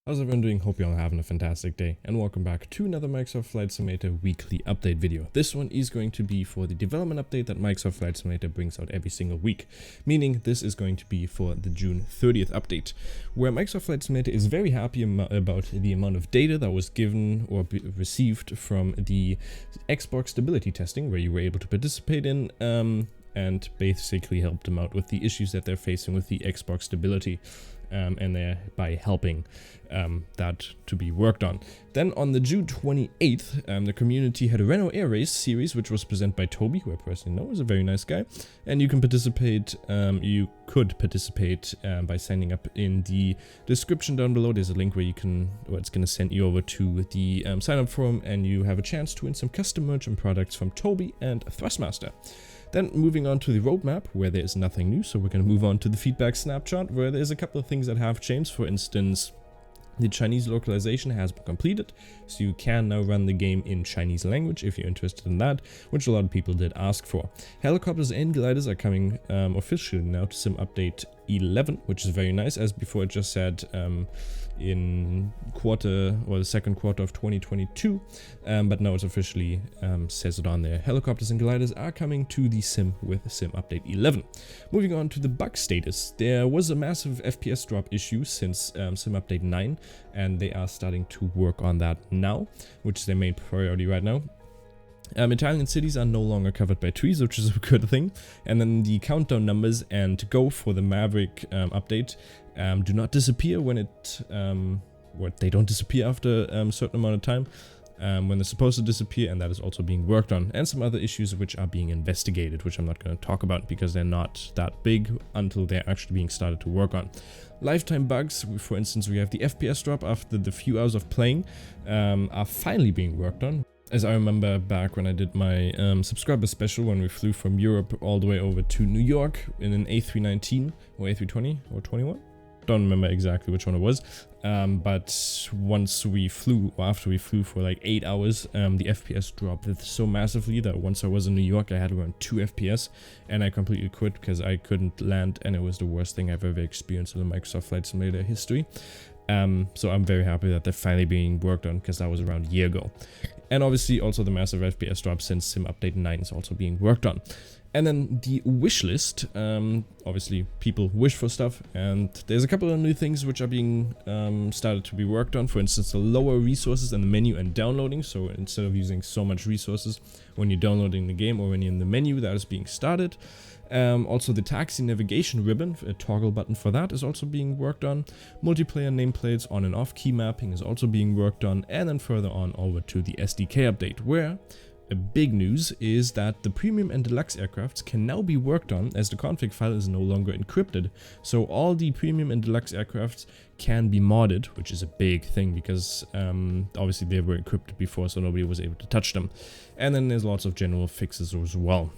How's everyone doing? Hope you're all having a fantastic day, and welcome back to another Microsoft Flight Simulator weekly update video. This one is going to be for the development update that Microsoft Flight Simulator brings out every single week, meaning this is going to be for the June 30th update, where Microsoft Flight Simulator is very happy about the amount of data that was given or received from the Xbox stability testing, where you were able to participate in and basically help them out with the issues that they're facing with the Xbox stability. And thereby helping that to be worked on. Then on the June 28th, the community had a Renault Air Race series, which was presented by Toby, who I personally know is a very nice guy. And you can participate, you could participate by signing up in the description down below. There's a link where you can, or it's going to send you over to the sign up form, and you have a chance to win some custom merch and products from Toby and Thrustmaster. Then moving on to the roadmap, where there is nothing new, so we're going to move on to the feedback snapshot, where there's a couple of things that have changed. For instance, the Chinese localization has been completed, so you can now run the game in Chinese language if you're interested in that, which a lot of people did ask for. Helicopters and gliders are coming officially now to Sim Update 11, which is very nice, as before it just said in the second quarter of 2022, but now it's officially says it on there. Helicopters and gliders are coming to the sim with Sim Update 11. Moving on to the bug status, there was a massive FPS drop issue since Sim Update 9, and they are starting to work on that now, which is their main priority right now. Italian cities are no longer covered by trees, which is a good thing. And then the countdown numbers and go for the Maverick update do not disappear when they don't disappear after a certain amount of time when they're supposed to disappear, and that is also being worked on. And some other issues which are being investigated, which I'm not going to talk about because they're not that big until they're actually being started to work on. Lifetime bugs, for instance, we have the FPS drop after the few hours of playing are finally being worked on. As I remember back when I did my subscriber special, when we flew from Europe all the way over to New York in an A319 or A320 or 21. Don't remember exactly which one it was, but once we flew, or after we flew for like 8 hours, the FPS dropped so massively that once I was in New York I had around 2 FPS, and I completely quit because I couldn't land, and it was the worst thing I've ever experienced in the Microsoft Flight Simulator history. So I'm very happy that they're finally being worked on, because that was around a year ago. And obviously also the massive FPS drop since Sim Update 9 is also being worked on. And then the wish list, obviously people wish for stuff, and there's a couple of new things which are being started to be worked on. For instance, the lower resources in the menu and downloading, so instead of using so much resources when you're downloading the game or when you're in the menu, that is being started. Also the taxi navigation ribbon, a toggle button for that, is also being worked on. Multiplayer nameplates on and off key mapping is also being worked on. And then further on over to the SDK update, where a big news is that the premium and deluxe aircrafts can now be worked on, as the config file is no longer encrypted. So all the premium and deluxe aircrafts can be modded, which is a big thing because obviously they were encrypted before, so nobody was able to touch them. And then there's lots of general fixes as well.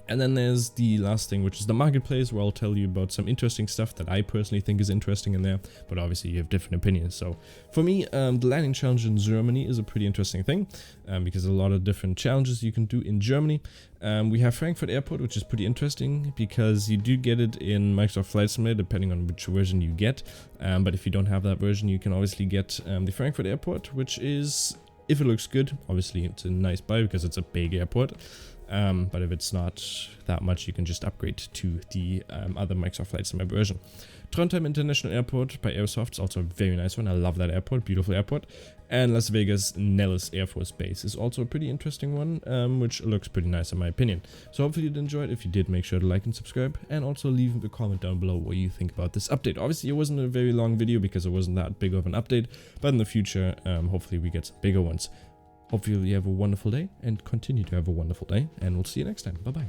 And then there's the last thing, which is the marketplace, where I'll tell you about some interesting stuff that I personally think is interesting in there, but obviously you have different opinions. So for me, the landing challenge in Germany is a pretty interesting thing, because there's a lot of different challenges you can do in Germany. We have Frankfurt Airport, which is pretty interesting because you do get it in Microsoft Flight Simulator, depending on which version you get. But if you don't have that version, you can obviously get the Frankfurt Airport, which is, if it looks good, obviously it's a nice buy because it's a big airport. But if it's not that much, you can just upgrade to the other Microsoft Flight Simulator version. Trondheim International Airport by Airsoft is also a very nice one. I love that airport, beautiful airport. And Las Vegas Nellis Air Force Base is also a pretty interesting one, which looks pretty nice in my opinion. So hopefully you did enjoy it. If you did, make sure to like and subscribe, and also leave a comment down below what you think about this update. Obviously it wasn't a very long video because it wasn't that big of an update, but in the future hopefully we get some bigger ones. Hopefully you have a wonderful day, and continue to have a wonderful day, and we'll see you next time. Bye-bye.